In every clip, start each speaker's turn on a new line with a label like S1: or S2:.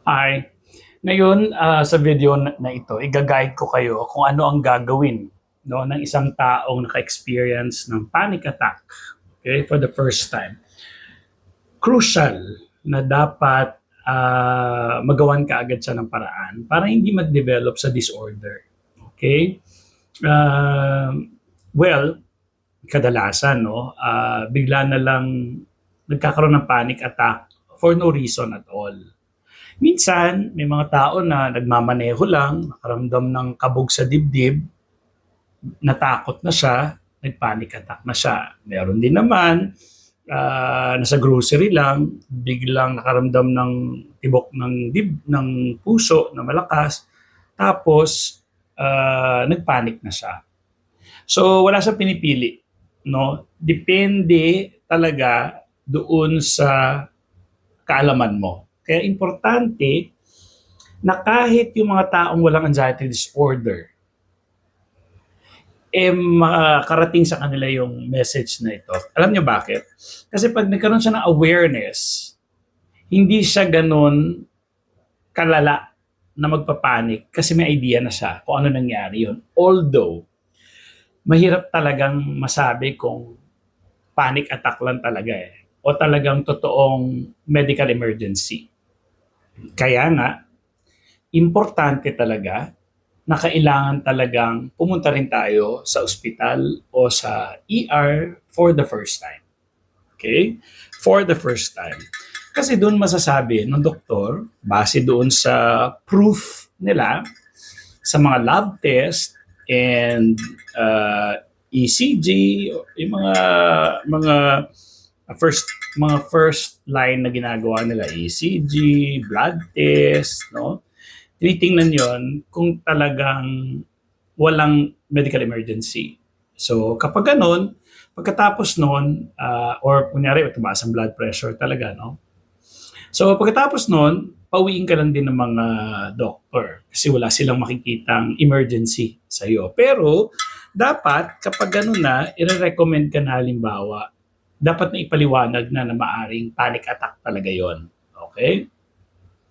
S1: Hi. Ngayon, sa video na ito, iga-guide ko kayo kung ano ang gagawin, no, ng isang taong naka-experience ng panic attack, okay, for the first time. Crucial na dapat magawan ka agad siya ng paraan para hindi mag-develop sa disorder. Okay? Well, kadalasan, no, bigla na lang nagkakaroon ng panic attack for no reason at all. Minsan, may mga tao na nagmamaneho lang, nakaramdam ng kabog sa dibdib, natakot na siya, nag-panic attack na siya. Meron din naman, nasa grocery lang, biglang nakaramdam ng tibok ng puso na malakas, tapos nag-panic na siya. So, wala siyang pinipili. No? Depende talaga doon sa kaalaman mo. Kaya importante na kahit yung mga taong walang anxiety disorder, makarating sa kanila yung message na ito. Alam niyo bakit? Kasi pag nagkaroon siya ng awareness, hindi siya ganun kalala na magpapanik kasi may idea na siya kung ano nangyari yun. Although, mahirap talagang masabi kung panic attack lang talaga o talagang totoong medical emergency. Kaya nga, importante talaga na kailangan talagang pumunta rin tayo sa ospital o sa ER for the first time. Okay? For the first time. Kasi doon masasabi ng doktor, base doon sa proof nila, sa mga lab test and ECG, yung mga first line na ginagawa nila, ECG, blood test, no? Tinitingnan yon kung talagang walang medical emergency. So kapag ganun, pagkatapos nun, or kunyari tumaas ang blood pressure talaga, no? So pagkatapos nun, pauwiin ka lang din ng mga doctor kasi wala silang makikitang emergency sa iyo. Pero dapat kapag ganun na, i-recommend ka na halimbawa, dapat na ipaliwanag na maaring panic attack talaga yon. Okay?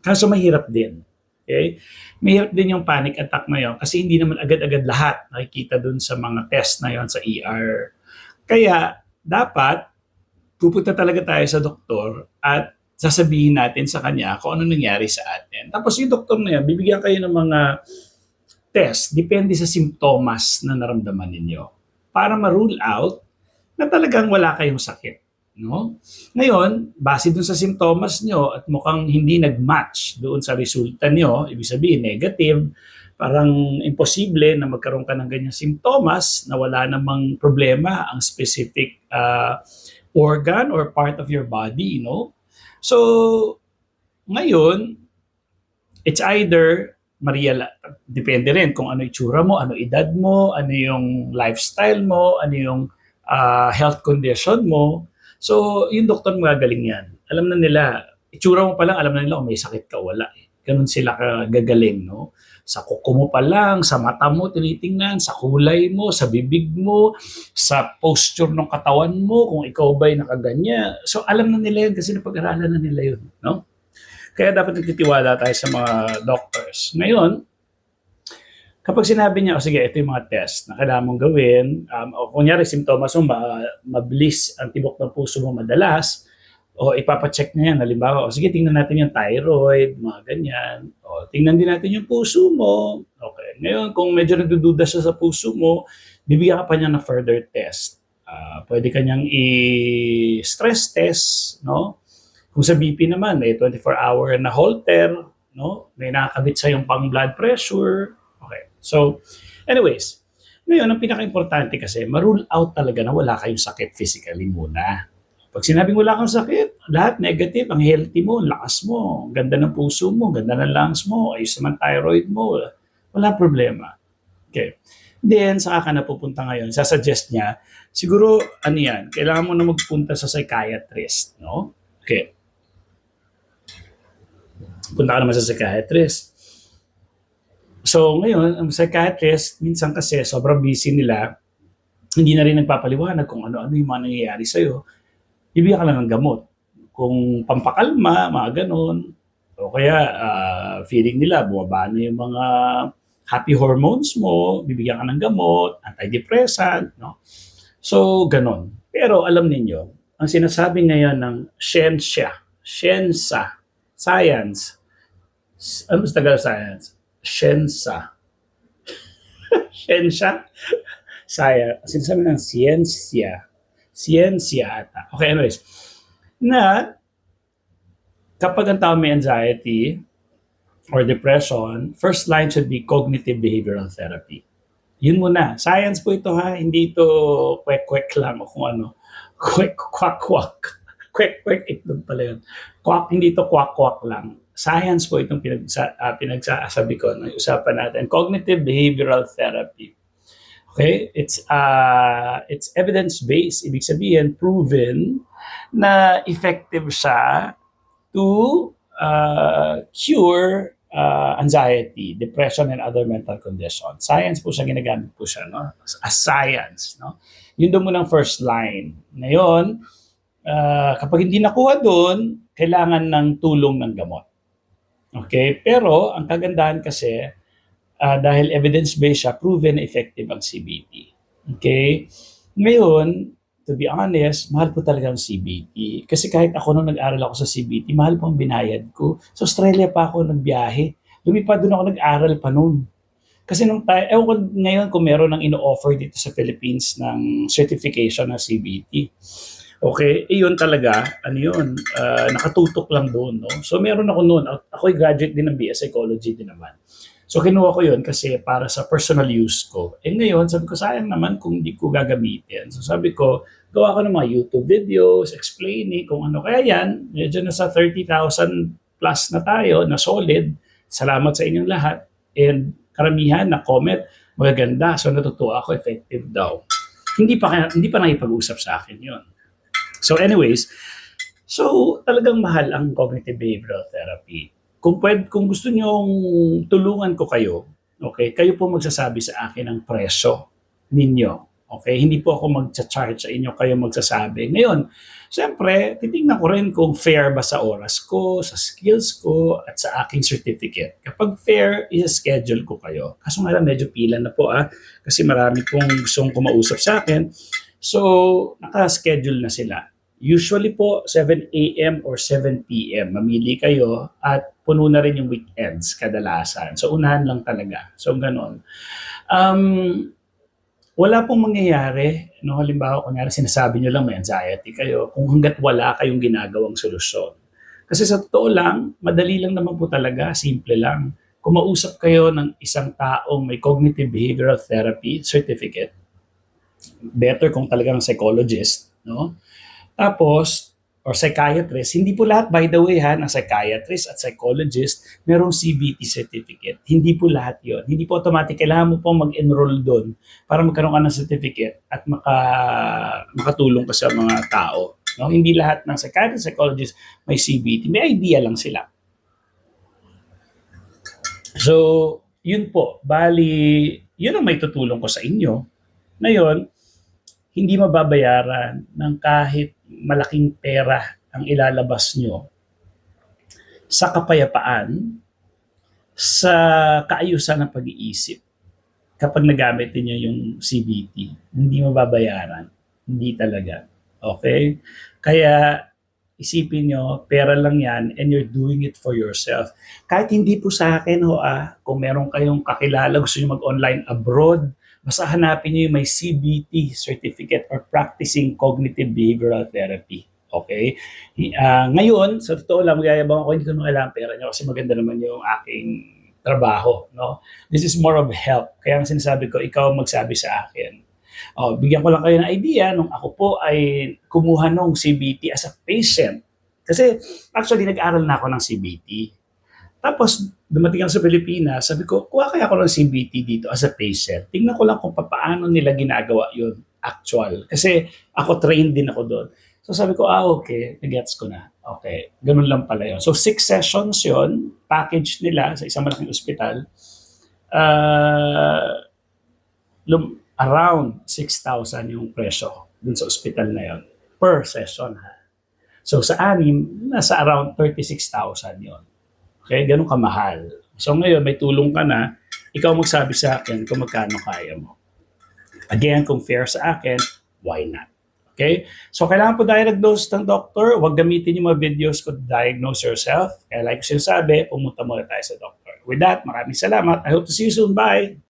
S1: Kaso mahirap din. Okay? Mahirap din yung panic attack na yon kasi hindi naman agad-agad lahat nakikita dun sa mga test na yon sa ER. Kaya dapat pupunta talaga tayo sa doktor at sasabihin natin sa kanya kung ano nangyari sa atin. Tapos yung doktor na yan, bibigyan kayo ng mga test, depende sa simptomas na naramdaman ninyo para ma-rule out na talagang wala kayong sakit. No? Ngayon, base dun sa simptomas nyo at mukhang hindi nag-match doon sa resulta nyo, ibig sabihin negative, parang imposible na magkaroon ka ng ganyang simptomas na wala namang problema ang specific organ or part of your body, no? So, ngayon, it's either depende rin kung ano itsura mo, ano edad mo, ano yung lifestyle mo, ano yung health condition mo. So, yung doktor magagaling yan. Alam na nila, itsura mo pa lang, alam na nila kung may sakit ka, wala. Ganun sila kagagaling, no? Sa kuko mo pa lang, sa mata mo, tinitingnan, sa kulay mo, sa bibig mo, sa posture ng katawan mo, kung ikaw ba'y nakaganya. So, alam na nila yun kasi napag-aralan na nila yun, no? Kaya dapat nagtitiwala tayo sa mga doctors. Ngayon, kapag sinabi niya, sige, ito yung mga test na kailangan mong gawin, o kunyari, simptomas mo, mabilis ang tibok ng puso mo madalas, o ipapacheck niya yan, halimbawa, o sige, tingnan natin yung thyroid, mga ganyan, o tingnan din natin yung puso mo. Okay, ngayon, kung medyo nagdududa siya sa puso mo, bibigyan ka pa niya ng further test. Pwede kanyang i-stress test, no? Kung sa BP naman, may 24-hour na Holter, no? May nakakabit sa yung pang blood pressure. Okay. So, anyways, ngayon, ang pinaka-importante kasi, ma-rule out talaga na wala kayong sakit physically muna. Pag sinabing wala kang sakit, lahat negative, ang healthy mo, lakas mo, ganda ng puso mo, ganda ng lungs mo, ayos naman thyroid mo, wala problema. Okay. Then, saka ka na pupunta ngayon, sasuggest niya, siguro, ano yan, kailangan mo na magpunta sa psychiatrist, no? Okay. Punta ka naman sa psychiatrist. So, ngayon, ang psychiatrist, minsan kasi sobrang busy nila, hindi na rin nagpapaliwanag kung ano-ano yung mga nangyayari sa'yo. Bibigyan ka lang ng gamot. Kung pampakalma, mga ganun. O kaya, feeling nila bumaba na yung mga happy hormones mo, bibigyan ka ng gamot, antidepressant, no? So, ganon. Pero alam ninyo, ang sinasabi ngayon ng science, ano sa Tagalog science? Scienza. Scienza? Science. Sinasabi ng siyensya. Siyensya ata. Okay, anyways. Na kapag ang tao may anxiety or depression, first line should be cognitive behavioral therapy. Yun muna. Science po ito ha. Hindi ito kwek-kwek lang o kung ano. Kwek-kwak-kwak. Kwek-kwek, itlog pala yun. Kwak, hindi ito kwak-kwak lang. Science po itong pinagsasabi ko ng usapan natin. Cognitive behavioral therapy. Okay? It's evidence-based. Ibig sabihin, proven na effective siya to cure anxiety, depression, and other mental conditions. Science po siya, ginagamit po siya, no? As science, no? Yun doon muna ang first line. Ngayon, kapag hindi nakuha doon, kailangan ng tulong ng gamot. Okay? Pero, ang kagandahan kasi, dahil evidence-based siya, proven effective ang CBT. Okay? Ngayon, to be honest, mahal po talaga ang CBT. Kasi kahit ako nung nag-aral ako sa CBT, mahal po ang binayad ko. Sa Australia pa ako nagbiyahe. Lumipad doon ako nag-aral pa noon. Kasi nung tayo, ewan ko ngayon kung meron ng ino-offer dito sa Philippines ng certification ng CBT. Okay, yun talaga, ano yun, nakatutok lang doon, no? So meron ako noon, ako'y graduate din ng BS Psychology din naman. So kinuha ko yun kasi para sa personal use ko. Eh ngayon, sabi ko, sayang naman kung hindi ko gagamitin. So sabi ko, gawa ko ng mga YouTube videos, explaining kung ano. Kaya yan, medyo nasa 30,000 plus na tayo, na solid. Salamat sa inyong lahat. And karamihan na comment, magaganda. So natutuwa ako, effective daw. Hindi pa nakipag-usap sa akin yun. So anyways, so talagang mahal ang cognitive behavioral therapy. Kung gusto niyong tulungan ko kayo, okay, kayo po magsasabi sa akin ang presyo ninyo. Okay, hindi po ako mag-charge sa inyo, kayo magsasabi. Ngayon, siyempre, titingnan ko rin kung fair ba sa oras ko, sa skills ko, at sa aking certificate. Kapag fair, i-schedule ko kayo. Kaso nga lang, medyo pila na po kasi marami pong gustong kumausap sa akin. So, naka-schedule na sila. Usually po, 7 a.m. or 7 p.m. Mamili kayo at puno na rin yung weekends kadalasan. So, unahan lang talaga. So, ganon. Wala pong mangyayari. No? Halimbawa, kunyari sinasabi nyo lang may anxiety kayo kung hanggat wala kayong ginagawang solusyon. Kasi sa totoo lang, madali lang naman po talaga, simple lang. Kung mausap kayo ng isang taong may cognitive behavioral therapy certificate, better kung talagang psychologist, no? Tapos, or psychiatrist, hindi po lahat, by the way ng psychiatrist at psychologist, merong CBT certificate. Hindi po lahat yon. Hindi po automatic. Kailangan mo pong mag-enroll doon para magkaroon ka ng certificate at makatulong ka sa mga tao. No? Hindi lahat ng psychiatrist, psychologist may CBT. May idea lang sila. So, yun po. Bali, yun ang may tutulong ko sa inyo. Ngayon, hindi mababayaran ng kahit malaking pera ang ilalabas nyo sa kapayapaan, sa kaayusan ng pag-iisip kapag nagamit niyo yung CBT. Hindi mababayaran. Hindi talaga. Okay? Kaya isipin nyo, pera lang yan and you're doing it for yourself. Kahit hindi po sa akin kung meron kayong kakilala, gusto nyo mag-online abroad, basta hanapin nyo yung may CBT certificate or practicing cognitive behavioral therapy. Okay? Ngayon, sa totoo lang, magyayabang ako, hindi ko nung kailangan pera nyo kasi maganda naman yung aking trabaho. No? This is more of help. Kaya ang sinasabi ko, ikaw magsabi sa akin. Bigyan ko lang kayo ng idea nung ako po ay kumuha ng CBT as a patient. Kasi actually nag-aral na ako ng CBT. Tapos dumating ako sa Pilipinas, sabi ko, kuha kaya ako ng CBT dito as a patient. Tingnan ko lang kung paano nila ginagawa yun actual. Kasi ako trained din ako doon. So sabi ko, okay, nagets ko na. Okay, ganun lang pala yun. So 6 sessions yun, package nila sa isang malaking ospital. Around 6,000 yung presyo dun sa ospital na yon per session. So sa 6, nasa around 36,000 yon. Okay, ganun kamahal. So ngayon, may tulong ka na, ikaw magsabi sa akin kung magkano kaya mo. Again, kung fair sa akin, why not? Okay? So, kailangan po diagnose ng doctor. Huwag gamitin yung mga videos ko to diagnose yourself. Kaya like ko sinasabi, pumunta muna tayo sa doctor. With that, maraming salamat. I hope to see you soon. Bye!